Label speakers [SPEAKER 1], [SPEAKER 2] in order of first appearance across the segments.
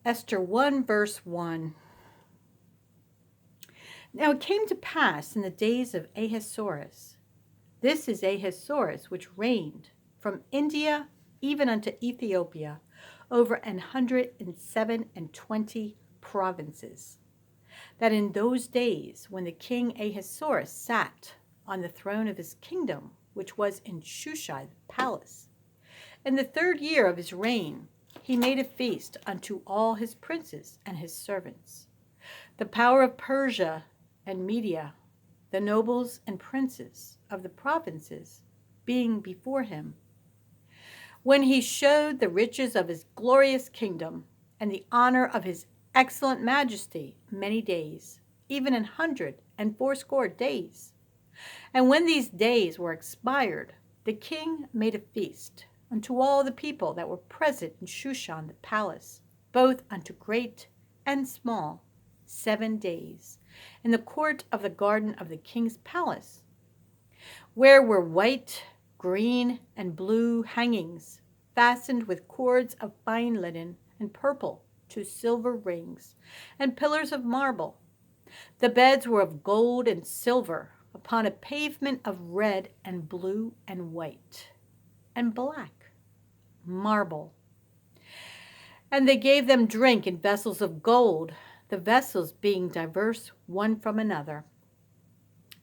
[SPEAKER 1] Esther 1, verse 1. Now it came to pass in the days of Ahasuerus, this is Ahasuerus, which reigned from India even unto Ethiopia, over 127 provinces, that in those days when the king Ahasuerus sat on the throne of his kingdom, which was in Shushan the palace, in the 3rd year of his reign, he made a feast unto all his princes and his servants. The power of Persia and Media, the nobles and princes of the provinces, being before him, when he showed the riches of his glorious kingdom and the honor of his excellent majesty many days, even 180 days. And when these days were expired, the king made a feast unto all the people that were present in Shushan the palace, both unto great and small, 7 days, in the court of the garden of the king's palace, where were white, green, and blue hangings, fastened with cords of fine linen and purple to silver rings, and pillars of marble. The beds were of gold and silver, upon a pavement of red and blue and white and black marble. And they gave them drink in vessels of gold, the vessels being diverse one from another,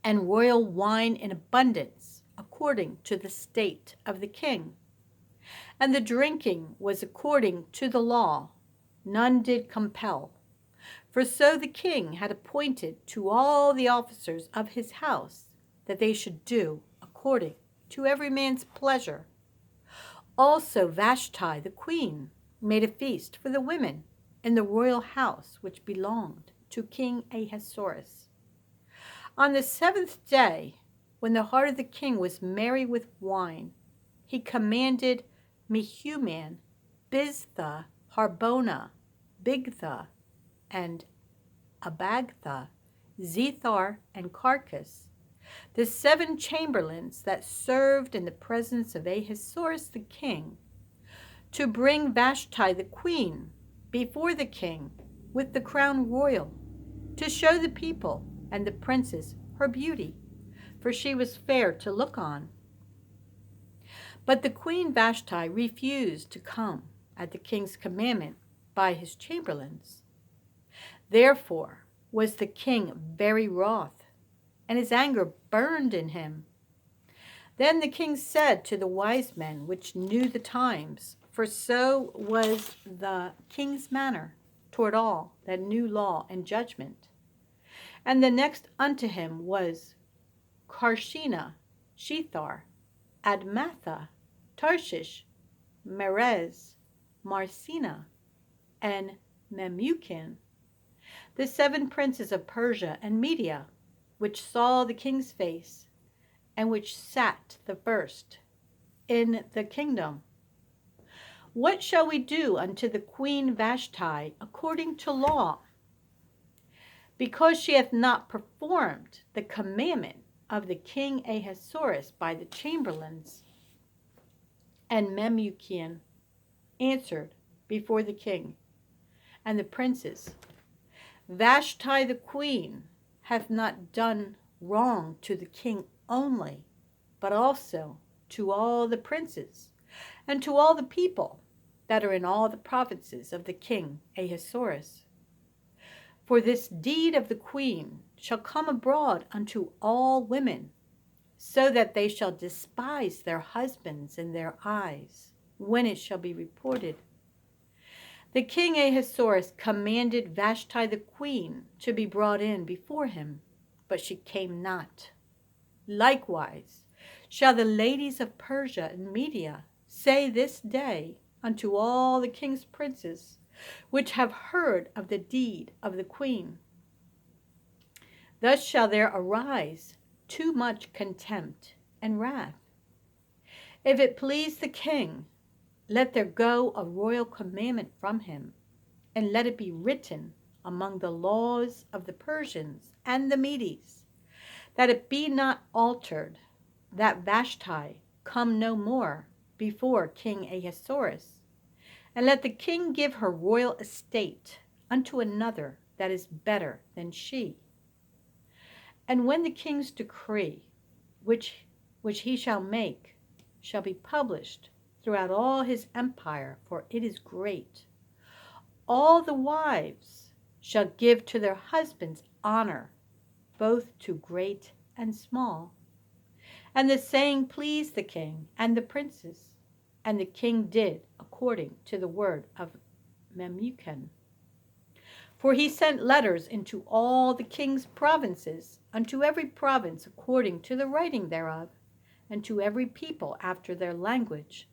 [SPEAKER 1] and royal wine in abundance, according to the state of the king. And the drinking was according to the law, none did compel. For so the king had appointed to all the officers of his house, that they should do according to every man's pleasure. Also Vashti the queen made a feast for the women in the royal house which belonged to King Ahasuerus. On the 7th day, when the heart of the king was merry with wine, he commanded Mehuman, Biztha, Harbona, Bigtha, and Abagtha, Zethar, and Carcas, the 7 chamberlains that served in the presence of Ahasuerus the king, to bring Vashti the queen before the king with the crown royal, to show the people and the princes her beauty, for she was fair to look on. But the queen Vashti refused to come at the king's commandment by his chamberlains. Therefore was the king very wroth, and his anger burned in him. Then the king said to the wise men which knew the times, for so was the king's manner toward all that knew law and judgment. And the next unto him was Karshena, Shethar, Admatha, Tarshish, Merez, Marsena, and Memucan, the 7 princes of Persia and Media, which saw the king's face, and which sat the first in the kingdom. What shall we do unto the queen Vashti according to law? Because she hath not performed the commandment of the king Ahasuerus by the chamberlains. And Memucan answered before the king and the princes, Vashti the queen hath not done wrong to the king only, but also to all the princes and to all the people that are in all the provinces of the king Ahasuerus. For this deed of the queen shall come abroad unto all women, so that they shall despise their husbands in their eyes, when it shall be reported. The king Ahasuerus commanded Vashti the queen to be brought in before him, but she came not. Likewise shall the ladies of Persia and Media say this day unto all the king's princes, which have heard of the deed of the queen. Thus shall there arise too much contempt and wrath. If it please the king, let there go a royal commandment from him, and let it be written among the laws of the Persians and the Medes, that it be not altered, that Vashti come no more before King Ahasuerus, And let the king give her royal estate unto another that is better than she. And when the king's decree, which he shall make, shall be published throughout all his empire, for it is great, all the wives shall give to their husbands honor, both to great and small. And the saying pleased the king and the princes, and the king did according to the word of Memucan. For he sent letters into all the king's provinces, unto every province according to the writing thereof, and to every people after their language,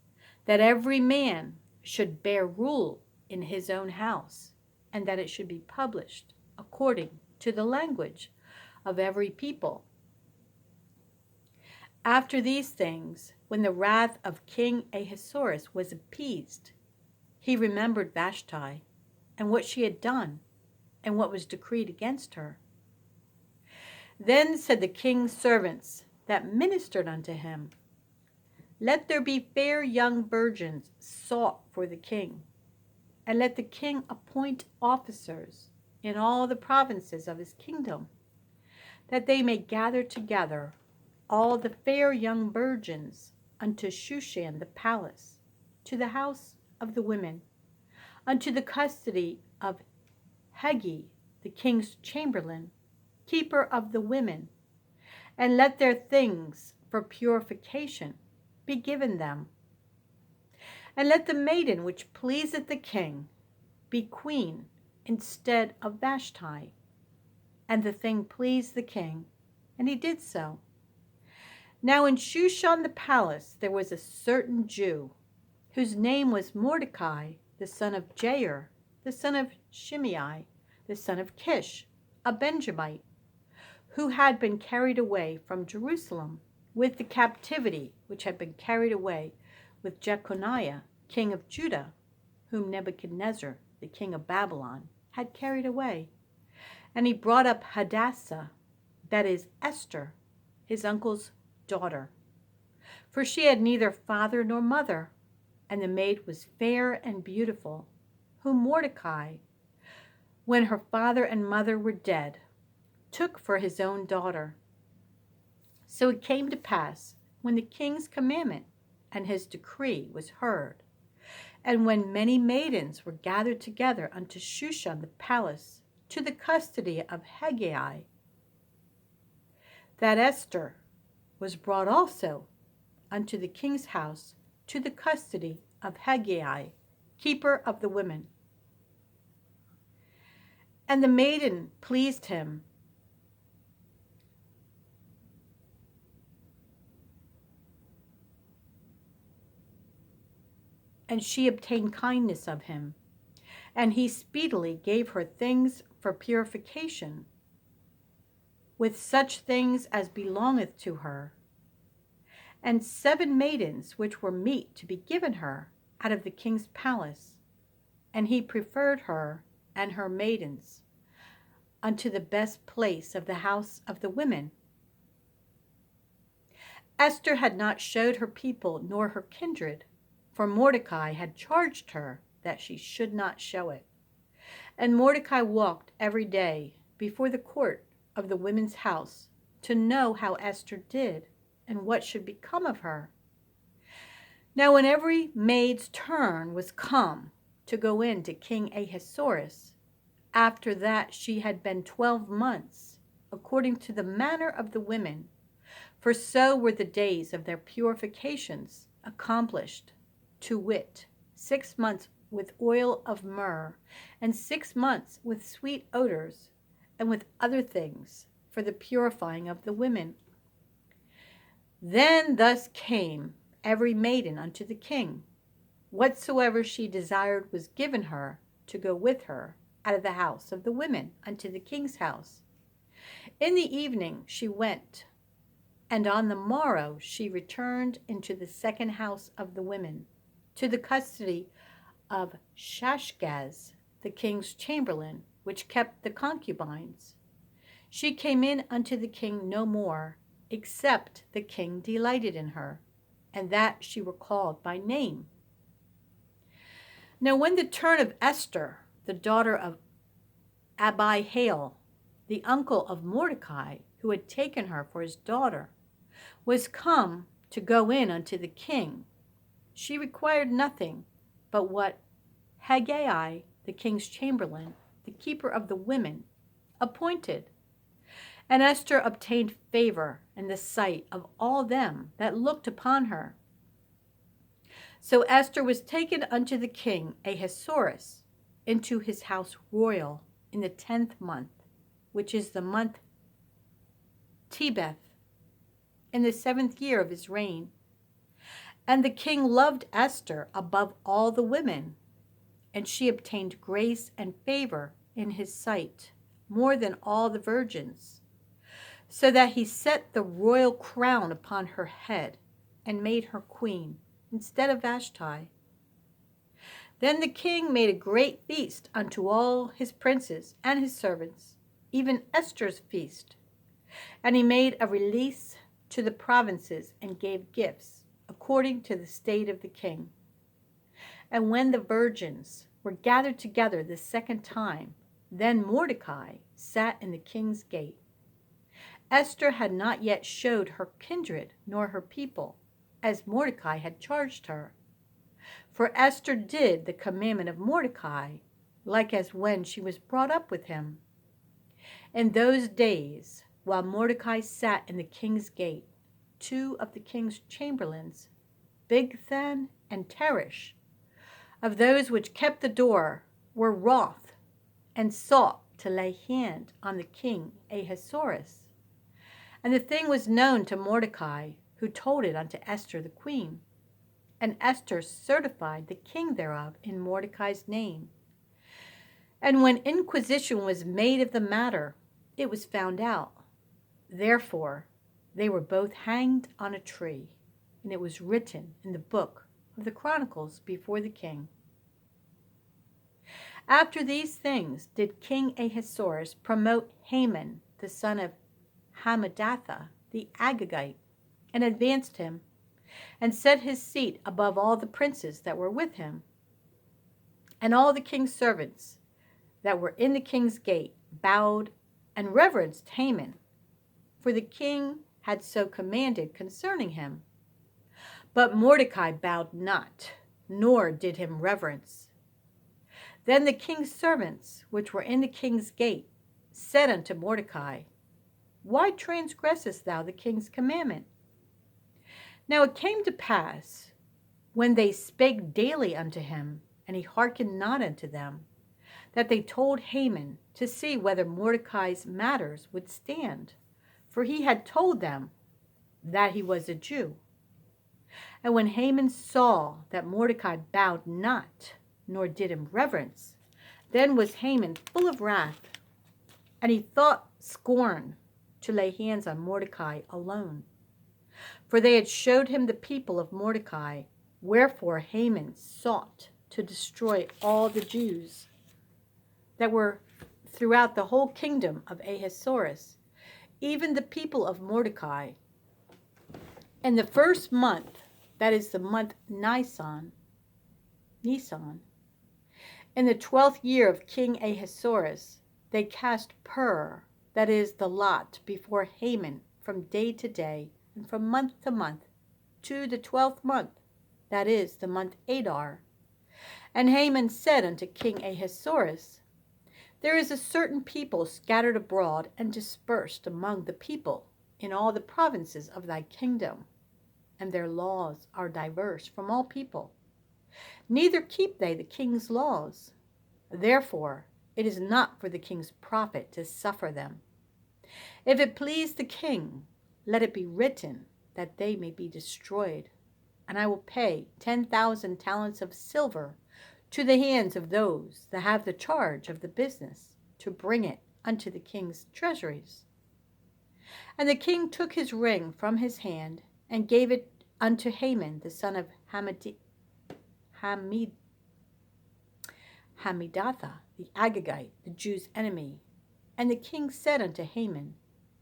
[SPEAKER 1] that every man should bear rule in his own house, and that it should be published according to the language of every people. After these things, when the wrath of King Ahasuerus was appeased, he remembered Vashti, and what she had done, and what was decreed against her. Then said the king's servants that ministered unto him, Let there be fair young virgins sought for the king, and let the king appoint officers in all the provinces of his kingdom, that they may gather together all the fair young virgins unto Shushan the palace, to the house of the women, unto the custody of Haggai, the king's chamberlain, keeper of the women, and let their things for purification be given them. And let the maiden which pleaseth the king be queen instead of Vashti. And the thing pleased the king, and he did so. Now in Shushan the palace there was a certain Jew, whose name was Mordecai, the son of Jair, the son of Shimei, the son of Kish, a Benjamite, who had been carried away from Jerusalem with the captivity which had been carried away with Jeconiah, king of Judah, whom Nebuchadnezzar, the king of Babylon, had carried away. And he brought up Hadassah, that is Esther, his uncle's daughter. For she had neither father nor mother, and the maid was fair and beautiful, whom Mordecai, when her father and mother were dead, took for his own daughter. So it came to pass, when the king's commandment and his decree was heard, and when many maidens were gathered together unto Shushan the palace, to the custody of Haggai, that Esther was brought also unto the king's house, to the custody of Haggai, keeper of the women. And the maiden pleased him, and she obtained kindness of him, and he speedily gave her things for purification, with such things as belongeth to her, and 7 maidens which were meet to be given her out of the king's palace, and he preferred her and her maidens unto the best place of the house of the women. Esther had not showed her people nor her kindred, for Mordecai had charged her that she should not show it. And Mordecai walked every day before the court of the women's house to know how Esther did and what should become of her. Now when every maid's turn was come to go in to King Ahasuerus, after that she had been 12 months, according to the manner of the women, for so were the days of their purifications accomplished, to wit, 6 months with oil of myrrh, and 6 months with sweet odors, and with other things for the purifying of the women. Then thus came every maiden unto the king. Whatsoever she desired was given her to go with her out of the house of the women unto the king's house. In the evening she went, and on the morrow she returned into the second house of the women, to the custody of Shashgaz, the king's chamberlain, which kept the concubines. She came in unto the king no more, except the king delighted in her, and that she were called by name. Now when the turn of Esther, the daughter of Abihail, the uncle of Mordecai, who had taken her for his daughter, was come to go in unto the king, she required nothing but what Haggai, the king's chamberlain, the keeper of the women, appointed. And Esther obtained favor in the sight of all them that looked upon her. So Esther was taken unto the king Ahasuerus into his house royal in the 10th month, which is the month Tebeth, in the 7th year of his reign. And the king loved Esther above all the women, and she obtained grace and favor in his sight more than all the virgins, so that he set the royal crown upon her head and made her queen instead of Vashti. Then the king made a great feast unto all his princes and his servants, even Esther's feast. And he made a release to the provinces and gave gifts according to the state of the king. And when the virgins were gathered together the second time, then Mordecai sat in the king's gate. Esther had not yet showed her kindred nor her people, as Mordecai had charged her. For Esther did the commandment of Mordecai, like as when she was brought up with him. In those days, while Mordecai sat in the king's gate, 2 of the king's chamberlains, Bigthan and Teresh, of those which kept the door, were wroth, and sought to lay hand on the king Ahasuerus. And the thing was known to Mordecai, who told it unto Esther the queen. And Esther certified the king thereof in Mordecai's name. And when inquisition was made of the matter, it was found out. Therefore they were both hanged on a tree, and it was written in the book of the Chronicles before the king. After these things did King Ahasuerus promote Haman, the son of Hammedatha, the Agagite, and advanced him, and set his seat above all the princes that were with him. And all the king's servants that were in the king's gate bowed and reverenced Haman, for the king had so commanded concerning him. But Mordecai bowed not, nor did him reverence. Then the king's servants, which were in the king's gate, said unto Mordecai, Why transgressest thou the king's commandment? Now it came to pass, when they spake daily unto him, and he hearkened not unto them, that they told Haman to see whether Mordecai's matters would stand, for he had told them that he was a Jew. And when Haman saw that Mordecai bowed not, nor did him reverence, then was Haman full of wrath, and he thought scorn to lay hands on Mordecai alone. For they had showed him the people of Mordecai, wherefore Haman sought to destroy all the Jews that were throughout the whole kingdom of Ahasuerus, even the people of Mordecai. In the first month, that is the month Nisan, in the 12th year of King Ahasuerus, they cast pur, that is the lot, before Haman from day to day, and from month to month, to the 12th month, that is the month Adar. And Haman said unto King Ahasuerus, There is a certain people scattered abroad and dispersed among the people in all the provinces of thy kingdom, and their laws are diverse from all people. Neither keep they the king's laws. Therefore it is not for the king's profit to suffer them. If it please the king, let it be written that they may be destroyed, and I will pay 10,000 talents of silver to the hands of those that have the charge of the business, to bring it unto the king's treasuries. And the king took his ring from his hand, and gave it unto Haman the son of Hammedatha, the Agagite, the Jews' enemy. And the king said unto Haman,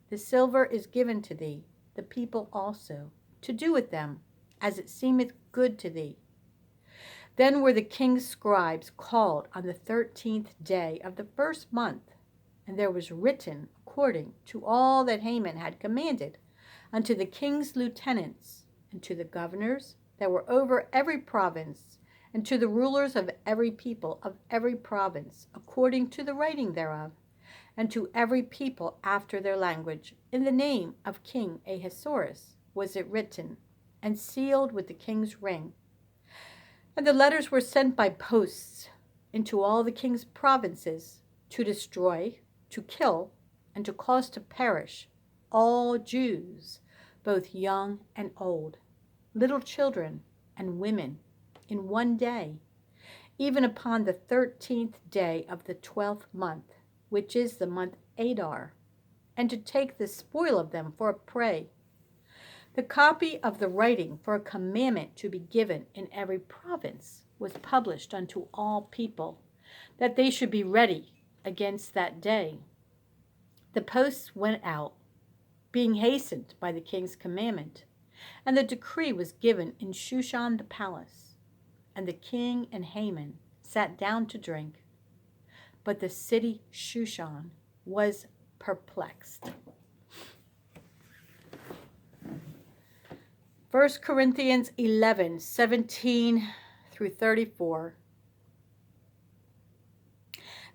[SPEAKER 1] The silver is given to thee, the people also, to do with them as it seemeth good to thee. Then were the king's scribes called on the 13th day of the first month, and there was written according to all that Haman had commanded unto the king's lieutenants, and to the governors that were over every province, and to the rulers of every people of every province, according to the writing thereof, and to every people after their language. In the name of King Ahasuerus was it written, and sealed with the king's ring. And the letters were sent by posts into all the king's provinces, to destroy, to kill, and to cause to perish all Jews, both young and old, little children and women, in one day, even upon the 13th day of the 12th month, which is the month Adar, and to take the spoil of them for a prey. The copy of the writing for a commandment to be given in every province was published unto all people, that they should be ready against that day. The posts went out, being hastened by the king's commandment, and the decree was given in Shushan the palace. And the king and Haman sat down to drink. But the city Shushan was perplexed. 1 Corinthians 11:17-34.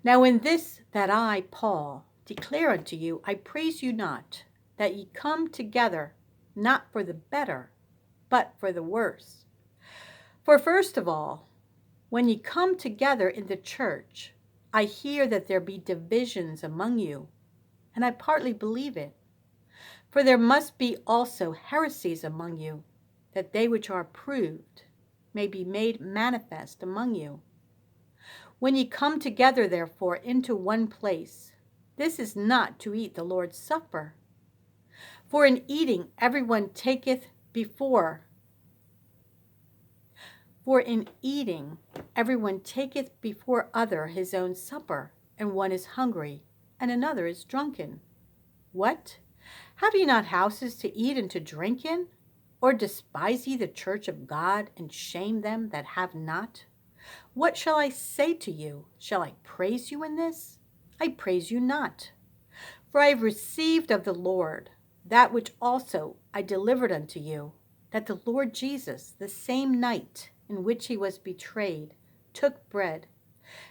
[SPEAKER 1] Now in this that I, Paul, declare unto you, I praise you not, that ye come together, not for the better, but for the worse. For first of all, when ye come together in the church, I hear that there be divisions among you, and I partly believe it. For there must be also heresies among you, that they which are approved may be made manifest among you. When ye come together, therefore, into one place, this is not to eat the Lord's Supper. For in eating everyone taketh before other his own supper, and one is hungry, and another is drunken. What? Have ye not houses to eat and to drink in? Or despise ye the church of God, and shame them that have not? What shall I say to you? Shall I praise you in this? I praise you not. For I have received of the Lord that which also I delivered unto you, that the Lord Jesus, the same night in which he was betrayed, took bread.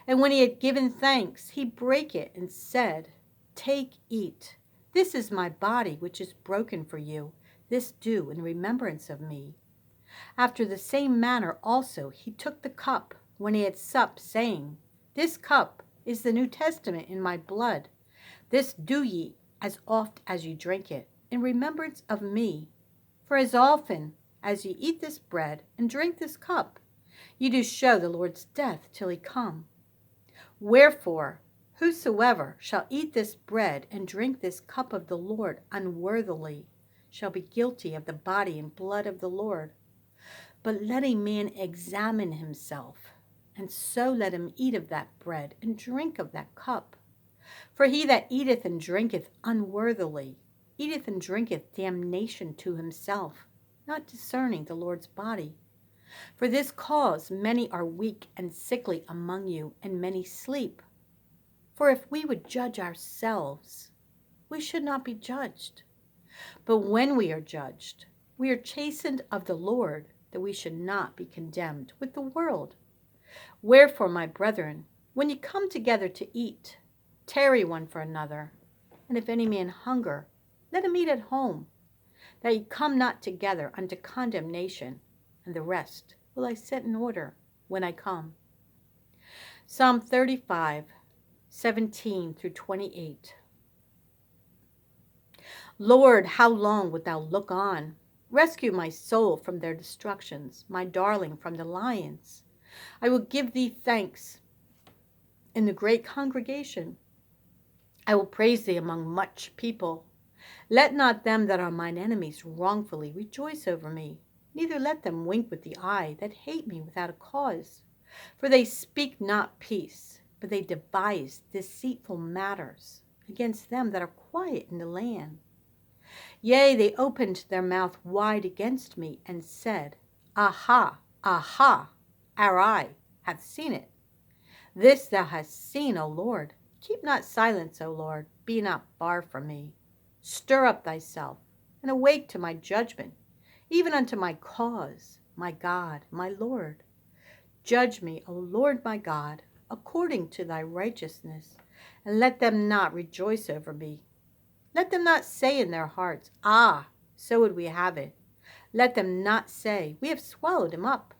[SPEAKER 1] And when he had given thanks, he brake it and said, Take, eat. This is my body, which is broken for you. This do in remembrance of me. After the same manner also he took the cup when he had supped, saying, This cup is the New Testament in my blood. This do ye as oft as ye drink it, in remembrance of me. For as often as ye eat this bread and drink this cup, ye do show the Lord's death till he come. Wherefore, whosoever shall eat this bread and drink this cup of the Lord unworthily shall be guilty of the body and blood of the Lord. But let a man examine himself, and so let him eat of that bread and drink of that cup. For he that eateth and drinketh unworthily eateth and drinketh damnation to himself, not discerning the Lord's body. For this cause many are weak and sickly among you, and many sleep. For if we would judge ourselves, we should not be judged. But when we are judged, we are chastened of the Lord, that we should not be condemned with the world. Wherefore, my brethren, when ye come together to eat, tarry one for another. And if any man hunger, let him eat at home, that ye come not together unto condemnation, and the rest will I set in order when I come. Psalm 35:17-28. Lord, how long wilt thou look on? Rescue my soul from their destructions, my darling from the lions. I will give thee thanks in the great congregation. I will praise thee among much people. Let not them that are mine enemies wrongfully rejoice over me, neither let them wink with the eye that hate me without a cause. For they speak not peace, but they devise deceitful matters against them that are quiet in the land. Yea, they opened their mouth wide against me, and said, Aha, aha, our eye hath seen it. This thou hast seen, O Lord. Keep not silence, O Lord. Be not far from me. Stir up thyself, and awake to my judgment, even unto my cause, my God, my Lord. Judge me, O Lord my God, according to thy righteousness, and let them not rejoice over me. Let them not say in their hearts, Ah, so would we have it. Let them not say, We have swallowed him up.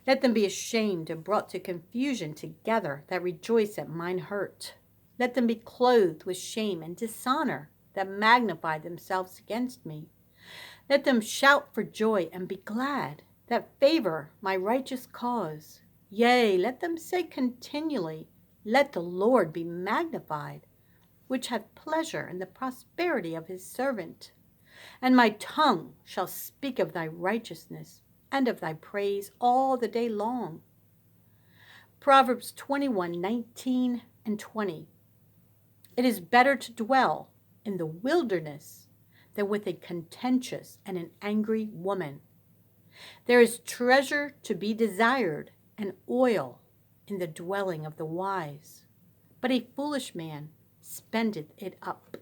[SPEAKER 1] Let them be ashamed and brought to confusion together that rejoice at mine hurt. Let them be clothed with shame and dishonor that magnify themselves against me. Let them shout for joy and be glad that favor my righteous cause. Yea, let them say continually, Let the Lord be magnified, which hath pleasure in the prosperity of his servant. And my tongue shall speak of thy righteousness and of thy praise all the day long. Proverbs 21:19 and 20. It is better to dwell in the wilderness than with a contentious and an angry woman. There is treasure to be desired and oil in the dwelling of the wise, but a foolish man spendeth it up.